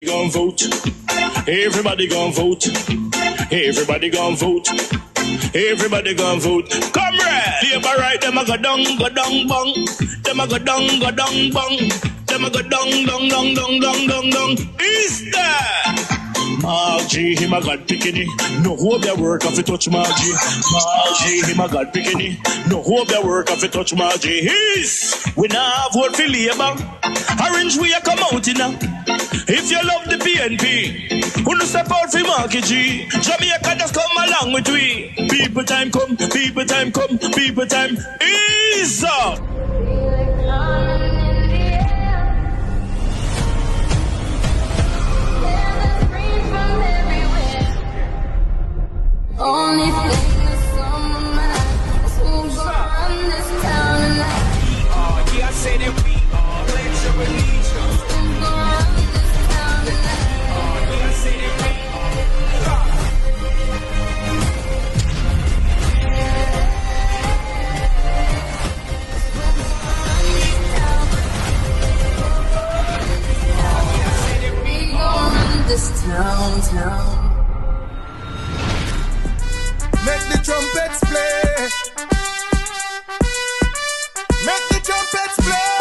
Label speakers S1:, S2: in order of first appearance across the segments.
S1: Gon' vote. Everybody gon' vote. Everybody gon' vote. Everybody gon' vote. Comrade! Labor right, them a go down, bong. Them a go down, bong. Them a go down. Is that? Margie, him a God picking. No hope their work if you touch Margie. Margie, him a God picking. No hope their work if you touch Margie. We now vote for Labour. Orange we a come out in now. If you love the PNP, who no step out for Marky G. Jamaica just come along with we. People time come, people time come, people time is up.
S2: Only thing that's on my mind is who's gonna run this town tonight.
S3: Yeah, I say that we are. Pledge your allegiance.
S2: Who's gonna run this town tonight?
S3: Yeah, I say that we are.
S2: We gonna run this town.
S4: Make the trumpets play. Make the trumpets play.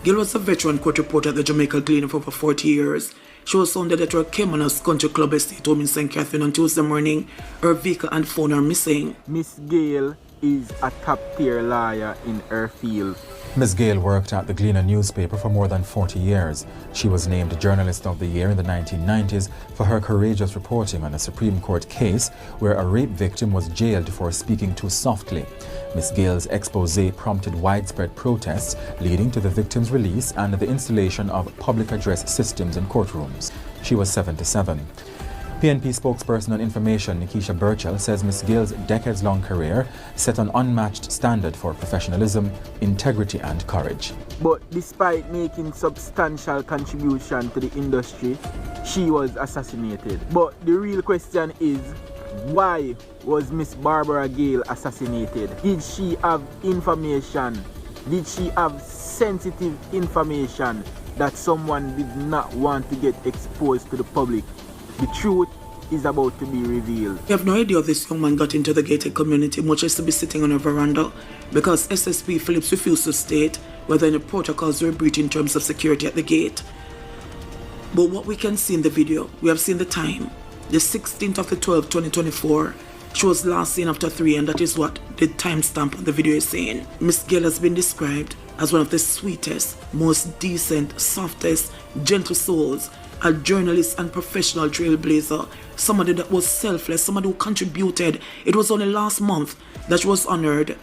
S5: Gayle was a veteran court reporter at the Jamaica Gleaner for over 40 years. She was found dead at her Caymanas Country Club estate home in St. Catherine on Tuesday morning. Her vehicle and phone are missing.
S6: Miss Gayle is a top-tier lawyer in her field.
S7: Ms. Gayle worked at the Gleaner newspaper for more than 40 years. She was named Journalist of the Year in the 1990s for her courageous reporting on a Supreme Court case where a rape victim was jailed for speaking too softly. Ms. Gayle's expose prompted widespread protests, leading to the victim's release and the installation of public address systems in courtrooms. She was 77. PNP spokesperson on information Nikisha Burchell says Ms. Gayle's decades-long career set an unmatched standard for professionalism, integrity and courage.
S6: But despite making substantial contribution to the industry, she was assassinated. But the real question is, why was Miss Barbara Gayle assassinated? Did she have information? Did she have sensitive information that someone did not want to get exposed to the public? The truth is about to be revealed.
S5: We have no idea how this young man got into the gated community, much as to be sitting on a veranda, because SSP Phillips refused to state whether any protocols were breached in terms of security at the gate. But what we can see in the video, we have seen the time, the 16th of the 12th, 2024. She was last seen after 3, and that is what the timestamp on the video is saying. Miss Gayle has been described as one of the sweetest, most decent, softest, gentle souls, a journalist and professional trailblazer, somebody that was selfless, somebody who contributed. It was only last month that she was honored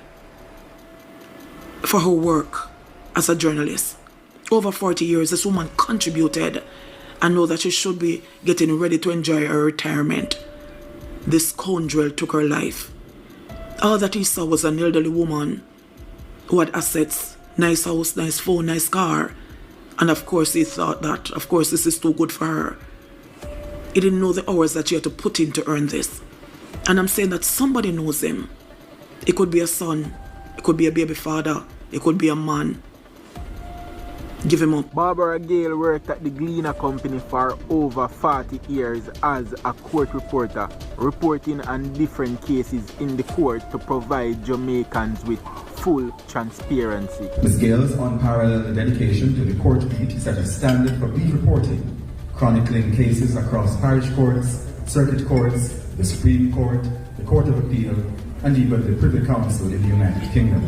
S5: for her work as a journalist. Over 40 years, this woman contributed, and know that she should be getting ready to enjoy her retirement. This scoundrel took her life. All that he saw was an elderly woman who had assets, nice house, nice phone, nice car. And of course he thought that, of course, this is too good for her. He didn't know the hours that she had to put in to earn this. And I'm saying that somebody knows him. It could be a son, it could be a baby father, it could be a man. Give him up.
S6: Barbara Gayle worked at the Gleaner Company for over 40 years as a court reporter, reporting on different cases in the court to provide Jamaicans with full transparency.
S8: Ms. Gayle's unparalleled dedication to the court beat set a standard for beat reporting, chronicling cases across parish courts, circuit courts, the Supreme Court, the Court of Appeal, and even the Privy Council in the United Kingdom.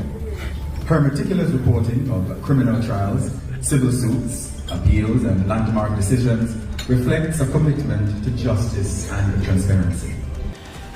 S8: Her meticulous reporting of criminal trials, civil suits, appeals, and landmark decisions reflects a commitment to justice and transparency.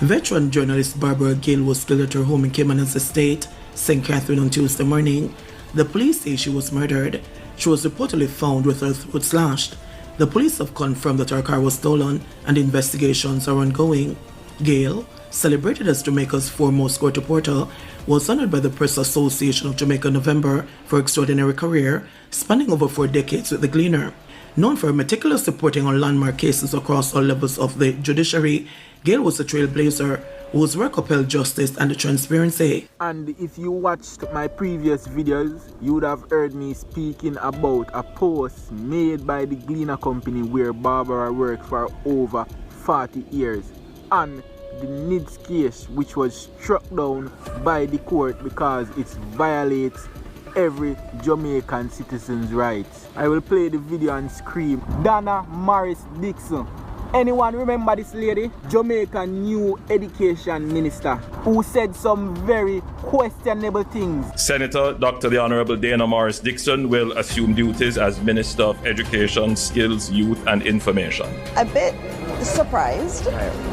S5: Veteran journalist Barbara Gayle was killed at her home in Caymanas Estate, St. Catherine, on Tuesday morning. The police say she was murdered. She was reportedly found with her throat slashed. The police have confirmed that her car was stolen and investigations are ongoing. Gayle, celebrated as Jamaica's foremost court reporter, was honored by the Press Association of Jamaica in November for her extraordinary career, spanning over 4 decades with the Gleaner. Known for her meticulous reporting on landmark cases across all levels of the judiciary, Gayle was a trailblazer whose work upheld justice and the transparency.
S6: And if you watched my previous videos, you would have heard me speaking about a post made by the Gleaner Company where Barbara worked for over 40 years on the NIDS case, which was struck down by the court because it violates every Jamaican citizen's rights. I will play the video and scream. Donna Morris Dixon. Anyone remember this lady? Jamaican new education minister who said some very questionable things.
S9: Senator Dr. the Honorable Dana Morris Dixon will assume duties as Minister of Education, Skills, Youth and Information.
S10: A bit surprised,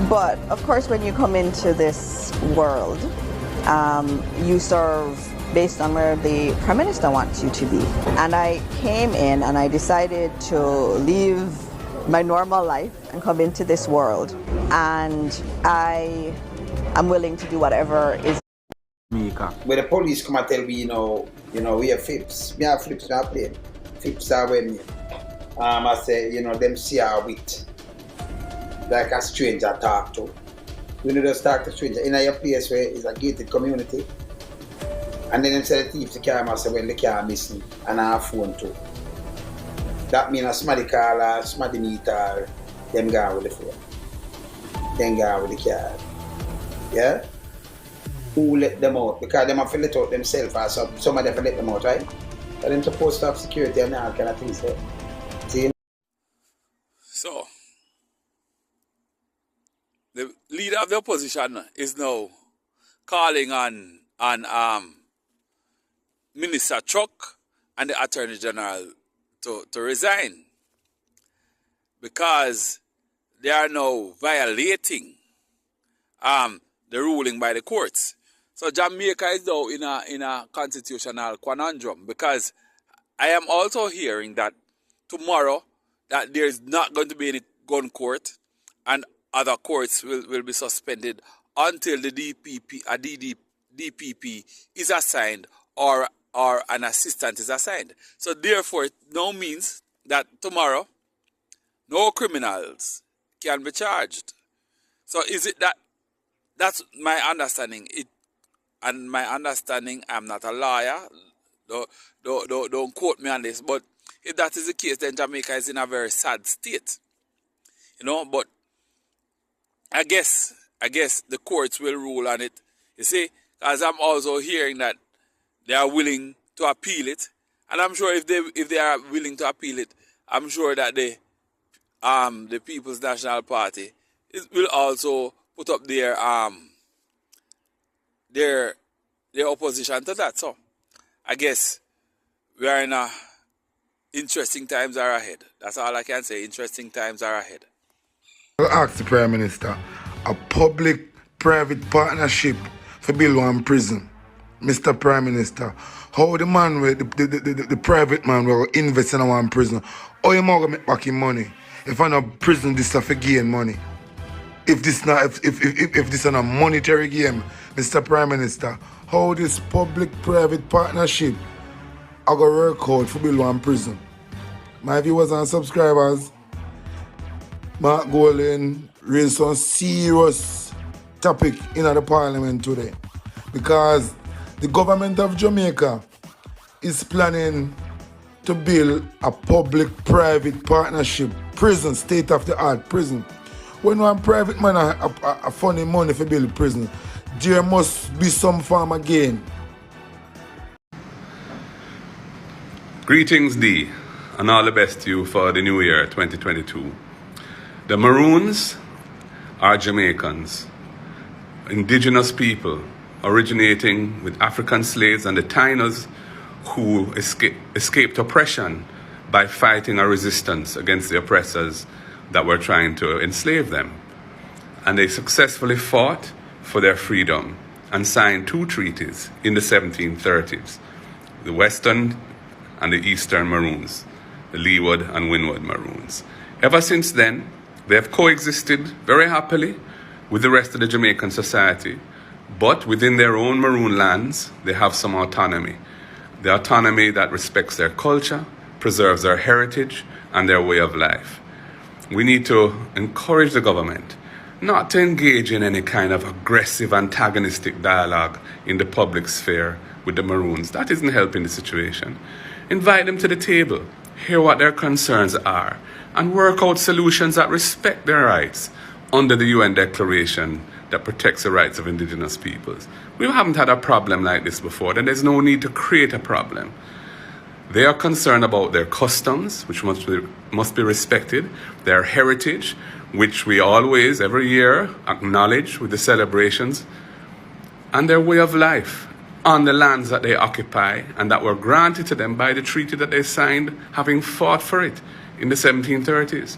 S10: but of course when you come into this world, you serve based on where the Prime Minister wants you to be. And I came in and I decided to leave my normal life and come into this world, and I am willing to do whatever is.
S11: When the police come and tell me, you know, we have flips. Me have flips, I play. Flips are when I say, you know, them see our wit. Like a stranger talk to. You know, just talk to stranger in a place where it's a gated community. And then them say the thieves, the car say, well, the car missing, and I have phone too. That means somebody call her, somebody meet her, them go with the phone. Then go with the car. Yeah? Who let them out? Because them have to let out themselves, or some of them have to let them out, right? But them supposed to have security and all kind of things there. See?
S12: So, the leader of the opposition is now calling on Minister Chuck and the Attorney General to resign because they are now violating the ruling by the courts. So Jamaica is now in a constitutional conundrum because I am also hearing that tomorrow that there is not going to be any gun court and other courts will be suspended until the DPP is assigned or an assistant is assigned. So therefore, it now means that tomorrow, no criminals can be charged. So is it that, that's my understanding. And my understanding, I'm not a lawyer, don't quote me on this, but if that is the case, then Jamaica is in a very sad state. You know, but I guess the courts will rule on it. You see, because I'm also hearing that they are willing to appeal it, and I'm sure if they are willing to appeal it, I'm sure that the People's National Party will also put up their opposition to that. So I guess we are in a interesting times are ahead. That's all I can say. Interesting times are ahead.
S13: I'll ask the Prime Minister a public-private partnership for build one prison. Mr. Prime Minister, how the man with the private man will invest in one prison? How you going to make back him money? If I know prison this is for gain money. If this is a monetary game, Mr. Prime Minister, how this public-private partnership I go work out for build one prison? My viewers and subscribers, Mark Golden raised some serious topic in the parliament today because the government of Jamaica is planning to build a public-private partnership prison, state-of-the-art prison. When one private man a funny money for build prison, there must be some form of gain.
S14: Greetings, D, and all the best to you for the new year, 2022. The Maroons are Jamaicans, indigenous people originating with African slaves and the Tainos who escaped oppression by fighting a resistance against the oppressors that were trying to enslave them. And they successfully fought for their freedom and signed 2 treaties in the 1730s, the Western and the Eastern Maroons, the Leeward and Windward Maroons. Ever since then, they have coexisted very happily with the rest of the Jamaican society, but within their own Maroon lands, they have some autonomy. The autonomy that respects their culture, preserves their heritage and their way of life. We need to encourage the government not to engage in any kind of aggressive, antagonistic dialogue in the public sphere with the Maroons. That isn't helping the situation. Invite them to the table, hear what their concerns are, and work out solutions that respect their rights under the UN Declaration that protects the rights of indigenous peoples. We haven't had a problem like this before, then there's no need to create a problem. They are concerned about their customs, which must be respected, their heritage, which we always, every year, acknowledge with the celebrations, and their way of life on the lands that they occupy and that were granted to them by the treaty that they signed, having fought for it in the 1730s.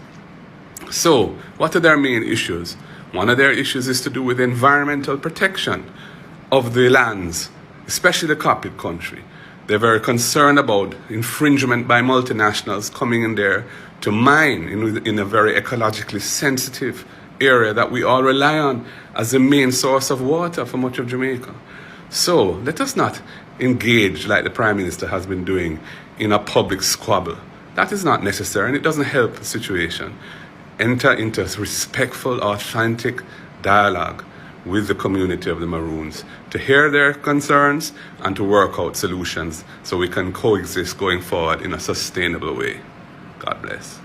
S14: So, what are their main issues? One of their issues is to do with environmental protection of the lands, especially the Coptic country. They're very concerned about infringement by multinationals coming in there to mine in a very ecologically sensitive area that we all rely on as the main source of water for much of Jamaica. So let us not engage like the Prime Minister has been doing in a public squabble. That is not necessary and it doesn't help the situation. Enter into respectful, authentic dialogue with the community of the Maroons to hear their concerns and to work out solutions so we can coexist going forward in a sustainable way. God bless.